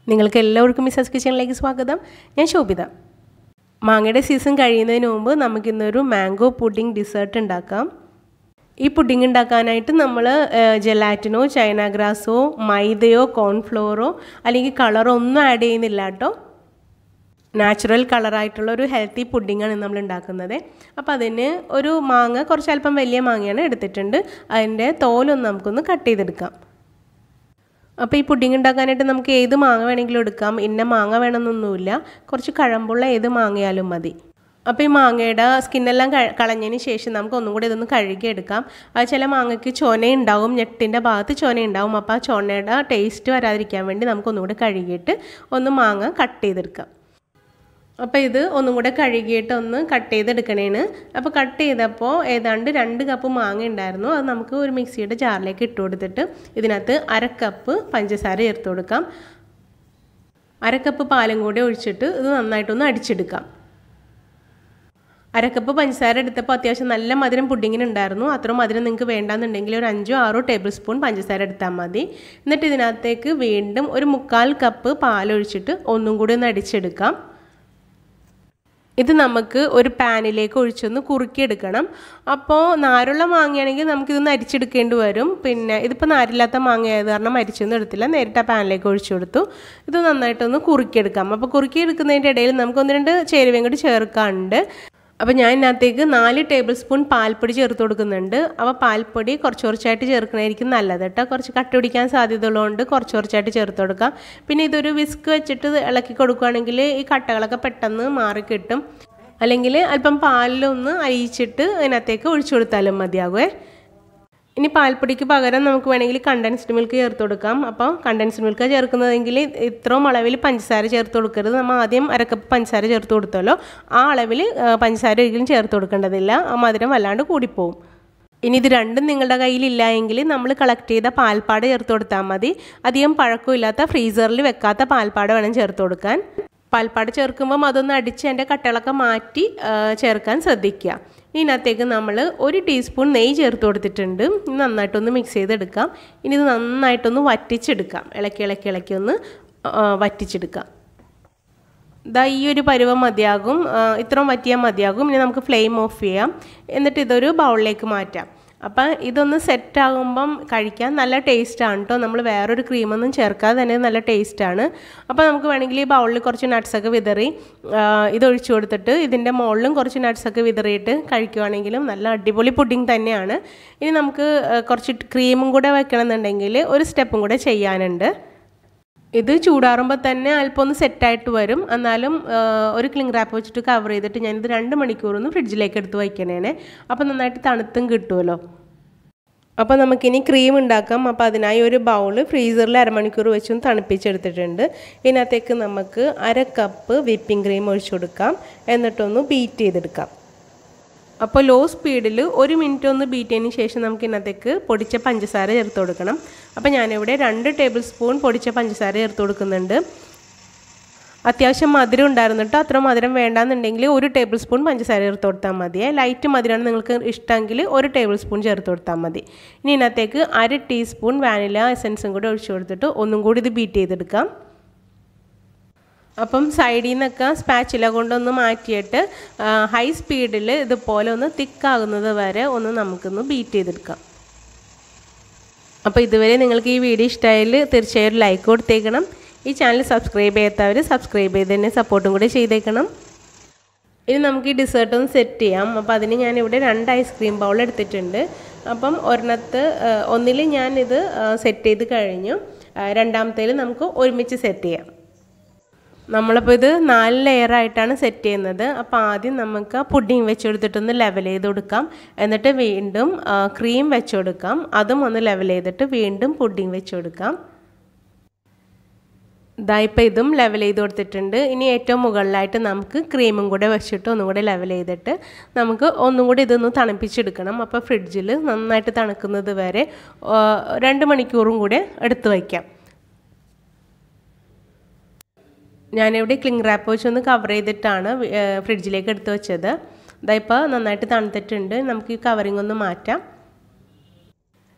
നിങ്ങൾക്ക് എല്ലാവർക്കും മിസാസ് കിച്ചണിലേക്ക് സ്വാഗതം. ഞാൻ ശോഭിത. മാങ്ങയുടെ സീസൺ കഴിയുന്നതിന് മുമ്പ് നമുക്കിന്നൊരു മാംഗോ പുഡിംഗ് ഡിസേർട്ട് ഉണ്ടാക്കാം. ഈ പുഡിംഗ് ഉണ്ടാക്കാനായിട്ട് നമ്മൾ ജെലാറ്റിനോ ചൈന ഗ്രാസോ മൈദയോ കോൺഫ്ലോറോ അല്ലെങ്കിൽ കളറോ ഒന്നും ആഡ് ചെയ്യുന്നില്ല കേട്ടോ. നാച്ചുറൽ കളറായിട്ടുള്ള ഒരു ഹെൽത്തി പുഡിങ്ങാണ് നമ്മൾ ഉണ്ടാക്കുന്നത്. അപ്പോൾ അതിന് ഒരു മാങ്ങ കുറച്ച് അല്പം വലിയ മാങ്ങയാണ് എടുത്തിട്ടുണ്ട്. അതിൻ്റെ തോലൊന്ന് നമുക്കൊന്ന് കട്ട് ചെയ്തെടുക്കാം. അപ്പോൾ ഈ പുഡിംഗ് ഉണ്ടാക്കാനായിട്ട് നമുക്ക് ഏത് മാങ്ങ വേണമെങ്കിലും എടുക്കാം. ഇന്ന മാങ്ങ വേണമെന്നൊന്നുമില്ല. കുറച്ച് കഴമ്പുള്ള ഏത് മാങ്ങയാലും മതി. അപ്പോൾ ഈ മാങ്ങയുടെ സ്കിന്നെല്ലാം കളഞ്ഞതിന് ശേഷം നമുക്ക് ഒന്നും കൂടി ഇതൊന്ന് കഴുകിയെടുക്കാം. അത് ചില മാങ്ങയ്ക്ക് ചൊനയുണ്ടാവും, ഞെട്ടിൻ്റെ ഭാഗത്ത് ചൊനയുണ്ടാവും. അപ്പോൾ ആ ചൊനയുടെ ടേസ്റ്റ് വരാതിരിക്കാൻ വേണ്ടി നമുക്കൊന്നും കൂടി കഴുകിയിട്ട് ഒന്ന് മാങ്ങ കട്ട് ചെയ്തെടുക്കാം. അപ്പോൾ ഇത് ഒന്നും കൂടെ കഴുകിയിട്ട് ഒന്ന് കട്ട് ചെയ്തെടുക്കണേന്. അപ്പോൾ കട്ട് ചെയ്തപ്പോൾ ഏതാണ്ട് 2 കപ്പ് മാങ്ങ ഉണ്ടായിരുന്നു. അത് നമുക്ക് ഒരു മിക്സിയുടെ ജാറിലേക്ക് ഇട്ട് കൊടുത്തിട്ട് ഇതിനകത്ത് 1/2 കപ്പ് പഞ്ചസാര ചേർത്ത് കൊടുക്കാം. 1/2 കപ്പ് പാലും കൂടി ഒഴിച്ചിട്ട് ഇത് നന്നായിട്ടൊന്ന് അടിച്ചെടുക്കാം. 1/2 കപ്പ് പഞ്ചസാര എടുത്തപ്പോൾ അത്യാവശ്യം നല്ല മധുരം പുഡിങ്ങിനുണ്ടായിരുന്നു. അത്ര മധുരം നിങ്ങൾക്ക് വേണ്ടാന്നുണ്ടെങ്കിൽ ഒരു 5-6 ടേബിൾ സ്പൂൺ പഞ്ചസാര എടുത്താൽ മതി. എന്നിട്ട് ഇതിനകത്തേക്ക് വീണ്ടും ഒരു 1/4 കപ്പ് പാലൊഴിച്ചിട്ട് ഒന്നും കൂടി ഒന്ന് അടിച്ചെടുക്കാം. ഇത് നമുക്ക് ഒരു പാനിലേക്ക് ഒഴിച്ചൊന്ന് കുറുക്കിയെടുക്കണം. അപ്പോൾ നാരുള്ള മാങ്ങയാണെങ്കിൽ നമുക്കിതൊന്ന് അരിച്ചെടുക്കേണ്ടി വരും. പിന്നെ ഇതിപ്പോൾ നാരില്ലാത്ത മാങ്ങയായത് കാരണം അരിച്ചൊന്നും എടുത്തില്ല, നേരിട്ട് ആ പാനിലേക്ക് ഒഴിച്ചു കൊടുത്തു. ഇത് നന്നായിട്ടൊന്ന് കുറുക്കിയെടുക്കാം. അപ്പോൾ കുറുക്കിയെടുക്കുന്നതിൻ്റെ ഇടയിൽ നമുക്ക് 1-2 ചേരുവയും കൂടി ചേർക്കാനുണ്ട്. അപ്പോൾ ഞാൻ ഇതിനകത്തേക്ക് 4 ടേബിൾ സ്പൂൺ പാൽപ്പൊടി ചേർത്ത് കൊടുക്കുന്നുണ്ട്. അപ്പോൾ പാൽപ്പൊടി കുറച്ച് കുറച്ചായിട്ട് ചേർക്കണമായിരിക്കും നല്ലത് കേട്ടോ. കുറച്ച് കട്ട പിടിക്കാൻ സാധ്യതയുള്ളതുകൊണ്ട് കുറച്ച് കുറച്ചായിട്ട് ചേർത്ത് കൊടുക്കാം. പിന്നെ ഇതൊരു വിസ്ക് വെച്ചിട്ട് ഇളക്കി കൊടുക്കുകയാണെങ്കിൽ ഈ കട്ടകളൊക്കെ പെട്ടെന്ന് മാറിക്കിട്ടും. അല്ലെങ്കിൽ അല്പം പാലിലൊന്ന് അരിയിച്ചിട്ട് അതിനകത്തേക്ക് ഒഴിച്ചു കൊടുത്താലും മതിയാകുമേ. ഇനി പാൽപ്പൊടിക്ക് പകരം നമുക്ക് വേണമെങ്കിൽ കണ്ടൻസ്ഡ് മിൽക്ക് ചേർത്ത് കൊടുക്കാം. അപ്പോൾ കണ്ടൻസ്ഡ് മിൽക്ക് ചേർക്കുന്നതെങ്കിൽ ഇത്രയും അളവിൽ പഞ്ചസാര ചേർത്ത് കൊടുക്കരുത്. നമ്മൾ ആദ്യം 1/2 കപ്പ് പഞ്ചസാര ചേർത്ത് കൊടുത്തല്ലോ, ആ അളവിൽ പഞ്ചസാര ഒരിക്കലും ചേർത്ത് കൊടുക്കേണ്ടതില്ല. ആ മധുരം വല്ലാണ്ട് കൂടിപ്പോവും. ഇനി ഇത് രണ്ടും നിങ്ങളുടെ കയ്യിലില്ല എങ്കിൽ നമ്മൾ കളക്ട് ചെയ്ത പാൽപ്പാട് ചേർത്ത് കൊടുത്താൽ മതി. അധികം പഴക്കമില്ലാത്ത ഫ്രീസറിൽ വെക്കാത്ത പാൽപ്പാട് വേണം ചേർത്ത് കൊടുക്കാൻ. പാൽപ്പാട് ചേർക്കുമ്പം അതൊന്ന് അടിച്ച് അതിൻ്റെ കട്ടകളൊക്കെ മാറ്റി ചേർക്കാൻ ശ്രദ്ധിക്കുക. ഇതിനകത്തേക്ക് നമ്മൾ 1 ടീസ്പൂൺ നെയ്യ് ചേർത്ത് കൊടുത്തിട്ടുണ്ട്. നന്നായിട്ടൊന്ന് മിക്സ് ചെയ്തെടുക്കാം. ഇനി ഇത് നന്നായിട്ടൊന്ന് വറ്റിച്ചെടുക്കാം. ഇളക്കി ഒന്ന് വറ്റിച്ചെടുക്കാം. ദാ ഈ ഒരു പരുവം മതിയാകും, ഇത്രയും വറ്റിയാൽ മതിയാകും. ഇനി നമുക്ക് ഫ്ലെയിം ഓഫ് ചെയ്യാം. എന്നിട്ട് ഇതൊരു ബൗളിലേക്ക് മാറ്റാം. അപ്പം ഇതൊന്ന് സെറ്റാകുമ്പം കഴിക്കാൻ നല്ല ടേസ്റ്റാണ് കേട്ടോ. നമ്മൾ വേറൊരു ക്രീമൊന്നും ചേർക്കാതെ തന്നെ നല്ല ടേസ്റ്റാണ്. അപ്പോൾ നമുക്ക് വേണമെങ്കിൽ ഈ ബൗളിൽ കുറച്ച് നട്ട്സൊക്കെ വിതറി ഇതൊഴിച്ചു കൊടുത്തിട്ട് ഇതിൻ്റെ മുകളിലും കുറച്ച് നട്ട്സൊക്കെ വിതറിയിട്ട് കഴിക്കുവാണെങ്കിലും നല്ല അടിപൊളി പുഡിംഗ് തന്നെയാണ്. ഇനി നമുക്ക് കുറച്ച് ക്രീമും കൂടെ വെക്കണമെന്നുണ്ടെങ്കിൽ ഒരു സ്റ്റെപ്പും കൂടെ ചെയ്യാനുണ്ട്. ഇത് ചൂടാറുമ്പോൾ തന്നെ അല്പം ഒന്ന് സെറ്റായിട്ട് വരും. എന്നാലും ഒരു ക്ലിംഗ് റാപ്പ് വെച്ചിട്ട് കവർ ചെയ്തിട്ട് ഞാനിത് 2 മണിക്കൂറൊന്ന് ഫ്രിഡ്ജിലേക്ക് എടുത്ത് വയ്ക്കണേനെ. അപ്പോൾ നന്നായിട്ട് തണുത്തും കിട്ടുമല്ലോ. അപ്പോൾ നമുക്കിനി ക്രീം ഉണ്ടാക്കാം. അപ്പോൾ അതിനായി ഒരു ബൗള് ഫ്രീസറിൽ 1/2 മണിക്കൂർ വെച്ചൊന്ന് തണുപ്പിച്ചെടുത്തിട്ടുണ്ട്. ഇതിനകത്തേക്ക് നമുക്ക് 1/2 കപ്പ് വിപ്പിംഗ് ക്രീം ഒഴിച്ചു കൊടുക്കാം. എന്നിട്ടൊന്ന് ബീറ്റ് ചെയ്തെടുക്കാം. അപ്പോൾ ലോ സ്പീഡിൽ 1 മിനിറ്റ് ഒന്ന് ബീറ്റ് ചെയ്തതിന് ശേഷം നമുക്ക് ഇതിനകത്തേക്ക് പൊടിച്ച പഞ്ചസാര ചേർത്ത് കൊടുക്കണം. അപ്പോൾ ഞാനിവിടെ 2 ടേബിൾ സ്പൂൺ പൊടിച്ച പഞ്ചസാര ചേർത്ത് കൊടുക്കുന്നുണ്ട്. അത്യാവശ്യം മധുരം ഉണ്ടായിരുന്നു കേട്ടോ. അത്ര മധുരം വേണ്ടാന്നുണ്ടെങ്കിൽ 1 ടേബിൾ സ്പൂൺ പഞ്ചസാര ചേർത്ത് കൊടുത്താൽ മതിയേ. ലൈറ്റ് മധുരമാണ് നിങ്ങൾക്ക് ഇഷ്ടമെങ്കിൽ 1 ടേബിൾ സ്പൂൺ ചേർത്ത് കൊടുത്താൽ മതി. ഇനി ഇതിനകത്തേക്ക് 1/2 ടീസ്പൂൺ വാനില എസൻസും കൂടി ഒഴിച്ചു കൊടുത്തിട്ട് ഒന്നും കൂടി ഇത് ബീറ്റ് ചെയ്തെടുക്കാം. അപ്പം സൈഡിൽ നിന്നൊക്കെ സ്പാച്ചില കൊണ്ടൊന്ന് മാറ്റിയിട്ട് ഹൈ സ്പീഡിൽ ഇതുപോലെ ഒന്ന് തിക്കാകുന്നത് വരെ ഒന്ന് നമുക്കൊന്ന് ബീറ്റ് ചെയ്തെടുക്കാം. അപ്പോൾ ഇതുവരെ നിങ്ങൾക്ക് ഈ വീഡിയോ ഇഷ്ടമായാൽ തീർച്ചയായും ലൈക്ക് കൊടുത്തേക്കണം. ഈ ചാനൽ സബ്സ്ക്രൈബ് ചെയ്യാത്തവർ സബ്സ്ക്രൈബ് ചെയ്ത് തന്നെ സപ്പോർട്ടും കൂടി ചെയ്തേക്കണം. ഇനി നമുക്ക് ഈ ഡിസേർട്ട് ഒന്ന് സെറ്റ് ചെയ്യാം. അപ്പോൾ അതിന് ഞാനിവിടെ 2 ഐസ്ക്രീം ബൗൾ എടുത്തിട്ടുണ്ട്. അപ്പം ഒന്നിൽ ഞാനിത് സെറ്റ് ചെയ്ത് കഴിഞ്ഞു. രണ്ടാമത്തേൽ നമുക്ക് ഒരുമിച്ച് സെറ്റ് ചെയ്യാം. നമ്മളിപ്പോൾ ഇത് 4 ലെയറായിട്ടാണ് സെറ്റ് ചെയ്യുന്നത്. അപ്പോൾ ആദ്യം നമുക്ക് പുഡിംഗ് വെച്ചെടുത്തിട്ടൊന്ന് ലെവൽ ചെയ്ത് കൊടുക്കാം. എന്നിട്ട് വീണ്ടും ക്രീം വെച്ചുകൊടുക്കാം. അതും ഒന്ന് ലെവൽ ചെയ്തിട്ട് വീണ്ടും പുഡിംഗ് വെച്ചുകൊടുക്കാം. ഇതാ ഇപ്പോൾ ഇതും ലെവൽ ചെയ്ത് കൊടുത്തിട്ടുണ്ട്. ഇനി ഏറ്റവും മുകളിലായിട്ട് നമുക്ക് ക്രീമും കൂടെ വെച്ചിട്ട് ഒന്നും കൂടെ ലെവൽ ചെയ്തിട്ട് നമുക്ക് ഒന്നും കൂടി ഇതൊന്ന് തണുപ്പിച്ചെടുക്കണം. അപ്പോൾ ഫ്രിഡ്ജിൽ നന്നായിട്ട് തണുക്കുന്നത് വരെ 2 മണിക്കൂറും കൂടെ എടുത്ത് വയ്ക്കാം. ഞാനിവിടെ ക്ലിംഗ് റാപ്പ് വെച്ചൊന്ന് കവർ ചെയ്തിട്ടാണ് ഫ്രിഡ്ജിലേക്ക് എടുത്ത് വെച്ചത്. ഇതായിപ്പോൾ നന്നായിട്ട് തണുത്തിട്ടുണ്ട്. നമുക്ക് ഈ കവറിങ് ഒന്ന് മാറ്റാം.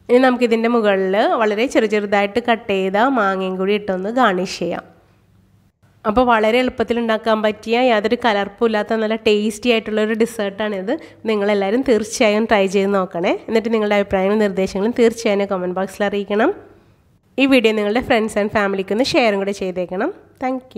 ഇനി നമുക്കിതിൻ്റെ മുകളിൽ വളരെ ചെറുതായിട്ട് കട്ട് ചെയ്ത മാങ്ങയും കൂടി ഇട്ടൊന്ന് ഗാർണിഷ് ചെയ്യാം. അപ്പോൾ വളരെ എളുപ്പത്തിൽ ഉണ്ടാക്കാൻ പറ്റിയ യാതൊരു കലർപ്പും ഇല്ലാത്ത നല്ല ടേസ്റ്റി ആയിട്ടുള്ളൊരു ഡെസേർട്ടാണിത്. നിങ്ങളെല്ലാവരും തീർച്ചയായും ട്രൈ ചെയ്ത് നോക്കണേ. എന്നിട്ട് നിങ്ങളുടെ അഭിപ്രായങ്ങളും നിർദ്ദേശങ്ങളും തീർച്ചയായും കമൻറ്റ് ബോക്സിൽ അറിയിക്കണം. ഈ വീഡിയോ നിങ്ങളുടെ ഫ്രണ്ട്സ് ആൻഡ് ഫാമിലിക്കൊന്ന് ഷെയറും കൂടെ ചെയ്തേക്കണം. താങ്ക്